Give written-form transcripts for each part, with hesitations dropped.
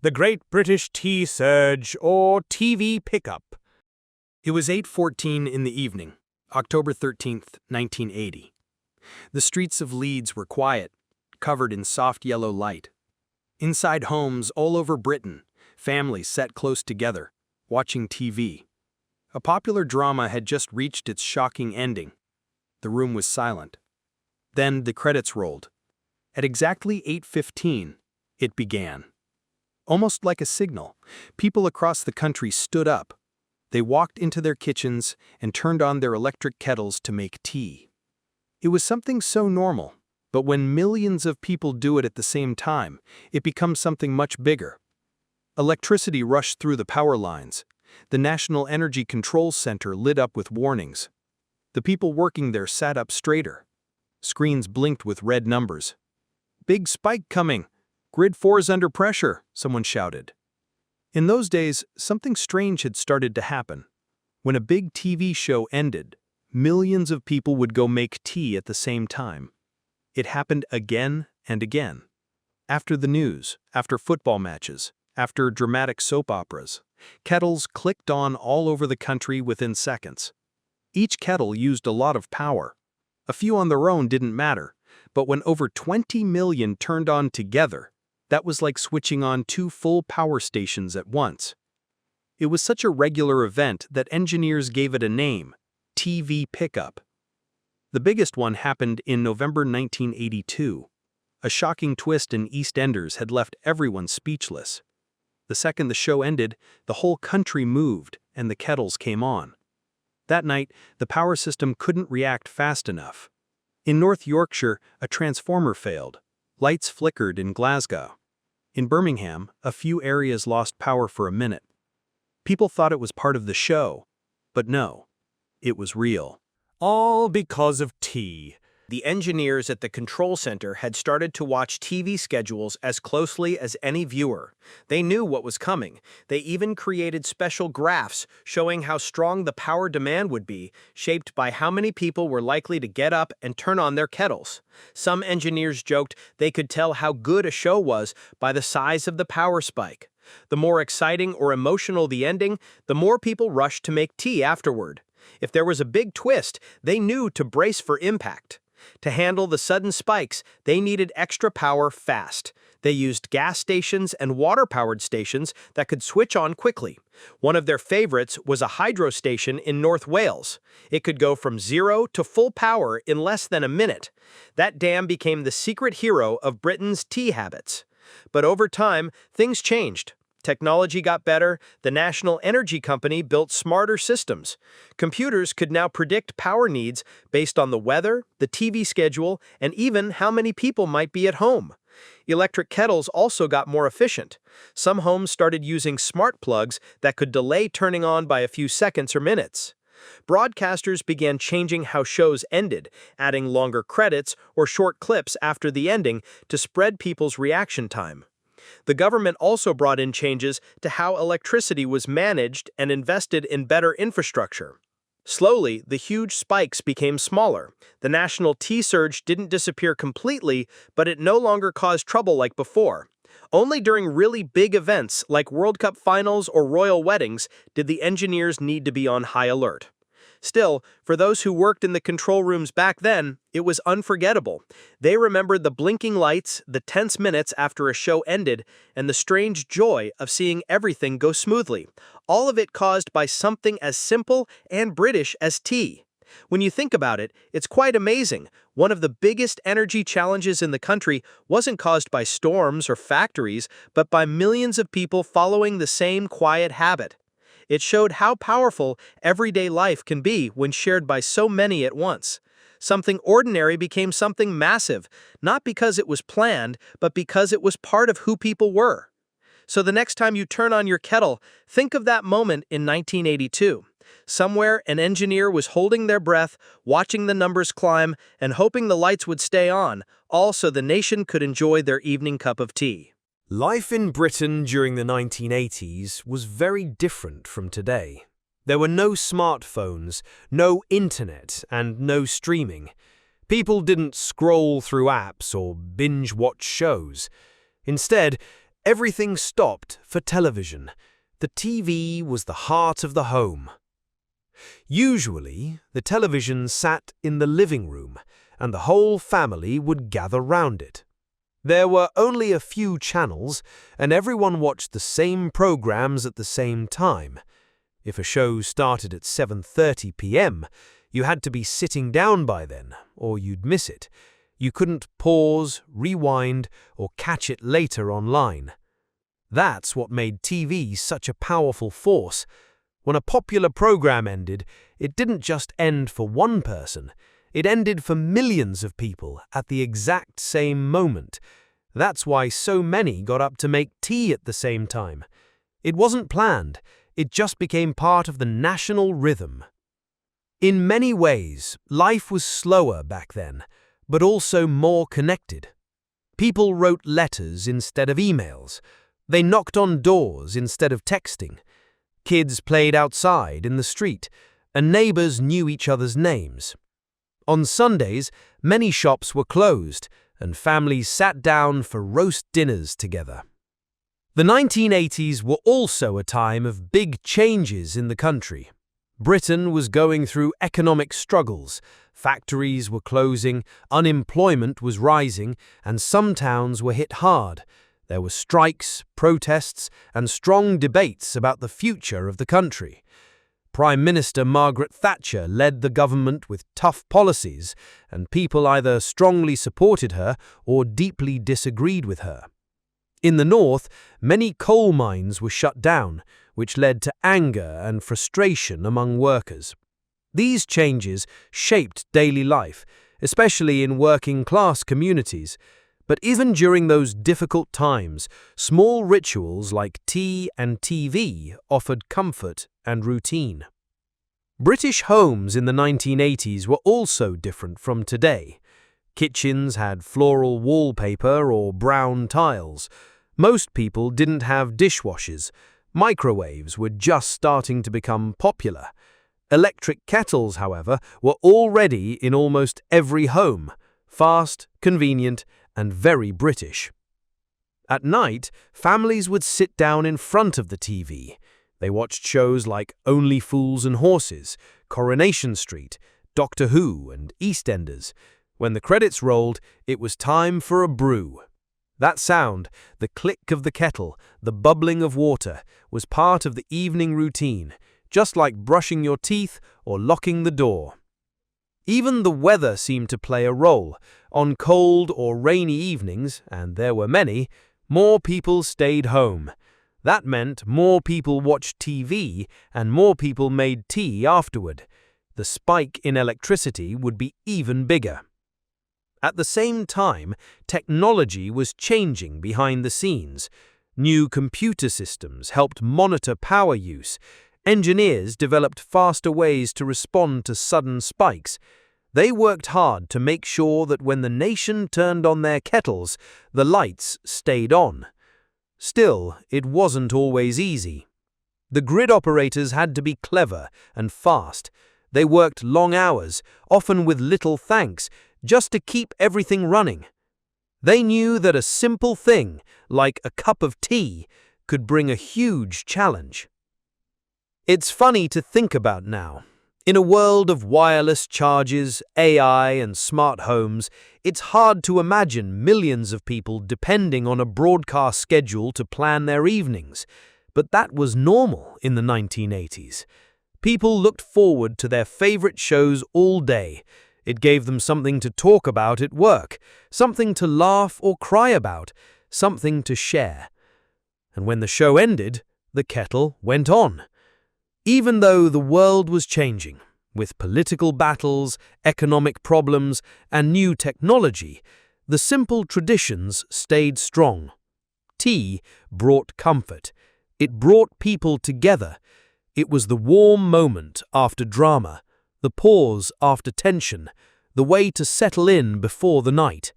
the Great British Tea Surge, or TV Pickup. It was 8:14 in the evening, October 13th, 1980. The streets of Leeds were quiet, covered in soft yellow light. Inside homes all over Britain, families sat close together, watching TV. A popular drama had just reached its shocking ending. The room was silent. Then the credits rolled. At exactly 8:15, it began. Almost like a signal, people across the country stood up. They walked into their kitchens and turned on their electric kettles to make tea. It was something so normal, but when millions of people do it at the same time, it becomes something much bigger. Electricity rushed through the power lines. The National Energy Control Center lit up with warnings. The people working there sat up straighter. Screens blinked with red numbers. "Big spike coming! Grid 4's under pressure," someone shouted. In those days, something strange had started to happen. When a big TV show ended, millions of people would go make tea at the same time. It happened again and again. After the news, after football matches, after dramatic soap operas, kettles clicked on all over the country within seconds. Each kettle used a lot of power. A few on their own didn't matter, but when over 20 million turned on together, that was like switching on two full power stations at once. It was such a regular event that engineers gave it a name: TV Pickup. The biggest one happened in November 1982. A shocking twist in EastEnders had left everyone speechless. The second the show ended, the whole country moved and the kettles came on. That night, the power system couldn't react fast enough. In North Yorkshire, a transformer failed. Lights flickered in Glasgow. In Birmingham, a few areas lost power for a minute. People thought it was part of the show, but no, it was real. All because of tea. The engineers at the control center had started to watch TV schedules as closely as any viewer. They knew what was coming. They even created special graphs showing how strong the power demand would be, shaped by how many people were likely to get up and turn on their kettles. Some engineers joked they could tell how good a show was by the size of the power spike. The more exciting or emotional the ending, the more people rushed to make tea afterward. If there was a big twist, they knew to brace for impact. To handle the sudden spikes, they needed extra power fast. They used gas stations and water-powered stations that could switch on quickly. One of their favorites was a hydro station in North Wales. It could go from 0 to full power in less than a minute. That dam became the secret hero of Britain's tea habits. But over time, things changed. Technology got better. The National Energy Company built smarter systems. Computers could now predict power needs based on the weather, the TV schedule, and even how many people might be at home. Electric kettles also got more efficient. Some homes started using smart plugs that could delay turning on by a few seconds or minutes. Broadcasters began changing how shows ended, adding longer credits or short clips after the ending to spread people's reaction time. The government also brought in changes to how electricity was managed and invested in better infrastructure. Slowly, the huge spikes became smaller. The national tea surge didn't disappear completely, but it no longer caused trouble like before. Only during really big events like World Cup finals or royal weddings did the engineers need to be on high alert. Still, for those who worked in the control rooms back then, it was unforgettable. They remembered the blinking lights, the tense minutes after a show ended, and the strange joy of seeing everything go smoothly. All of it caused by something as simple and British as tea. When you think about it, it's quite amazing. One of the biggest energy challenges in the country wasn't caused by storms or factories, but by millions of people following the same quiet habit. It showed how powerful everyday life can be when shared by so many at once. Something ordinary became something massive, not because it was planned, but because it was part of who people were. So the next time you turn on your kettle, think of that moment in 1982. Somewhere, an engineer was holding their breath, watching the numbers climb, and hoping the lights would stay on, all so the nation could enjoy their evening cup of tea. Life in Britain during the 1980s was very different from today. There were no smartphones, no internet, and no streaming. People didn't scroll through apps or binge-watch shows. Instead, Everything stopped for television. The TV was the heart of the home. Usually, the television sat in the living room, and the whole family would gather round it. There were only a few channels, and everyone watched the same programs at the same time. If a show started at 7:30 p.m., you had to be sitting down by then, or you'd miss it. You couldn't pause, rewind, or catch it later online. That's what made TV such a powerful force. When a popular program ended, it didn't just end for one person. It ended for millions of people at the exact same moment. That's why so many got up to make tea at the same time. It wasn't planned. It just became part of the national rhythm. In many ways, life was slower back then, but also more connected. People wrote letters instead of emails. They knocked on doors instead of texting. Kids played outside in the street, and neighbors knew each other's names. On Sundays, many shops were closed, and families sat down for roast dinners together. The 1980s were also a time of big changes in the country. Britain was going through economic struggles. Factories were closing, unemployment was rising, and some towns were hit hard. There were strikes, protests, and strong debates about the future of the country. Prime Minister Margaret Thatcher led the government with tough policies, and people either strongly supported her or deeply disagreed with her. In the north, many coal mines were shut down, which led to anger and frustration among workers. These changes shaped daily life, especially in working-class communities. But even during those difficult times, small rituals like tea and TV offered comfort and routine. British homes in the 1980s were also different from today. Kitchens had floral wallpaper or brown tiles. Most people didn't have dishwashers. Microwaves were just starting to become popular. Electric kettles, however, were already in almost every home. Fast, convenient, and very British. At night, families would sit down in front of the TV. They watched shows like Only Fools and Horses, Coronation Street, Doctor Who, and EastEnders. When the credits rolled, it was time for a brew. That sound, the click of the kettle, the bubbling of water, was part of the evening routine, just like brushing your teeth or locking the door. Even the weather seemed to play a role. On cold or rainy evenings, and there were many, more people stayed home. That meant more people watched TV and more people made tea afterward. The spike in electricity would be even bigger. At the same time, technology was changing behind the scenes. New computer systems helped monitor power use. Engineers developed faster ways to respond to sudden spikes. They worked hard to make sure that when the nation turned on their kettles, the lights stayed on. Still, it wasn't always easy. The grid operators had to be clever and fast. They worked long hours, often with little thanks, just to keep everything running. They knew that a simple thing, like a cup of tea, could bring a huge challenge. It's funny to think about now. In a world of wireless charges, AI, and smart homes, it's hard to imagine millions of people depending on a broadcast schedule to plan their evenings. But that was normal in the 1980s. People looked forward to their favorite shows all day. It gave them something to talk about at work, something to laugh or cry about, something to share. And when the show ended, the kettle went on. Even though the world was changing, with political battles, economic problems, and new technology, the simple traditions stayed strong. Tea brought comfort. It brought people together. It was the warm moment after drama, the pause after tension, the way to settle in before the night.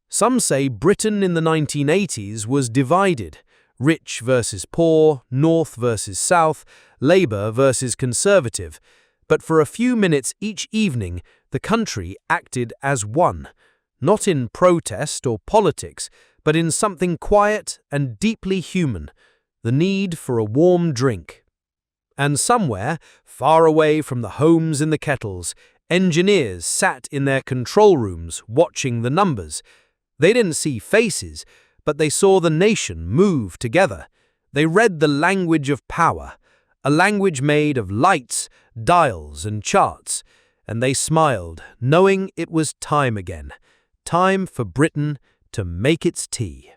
Some say Britain in the 1980s was divided. Rich versus poor, North versus South, Labour versus Conservative. But for a few minutes each evening, the country acted as one, not in protest or politics, but in something quiet and deeply human, the need for a warm drink. And somewhere, far away from the homes in the kettles, engineers sat in their control rooms watching the numbers. They didn't see faces, but they saw the nation move together. They read the language of power, a language made of lights, dials, and charts, and they smiled, knowing it was time again, time for Britain to make its tea.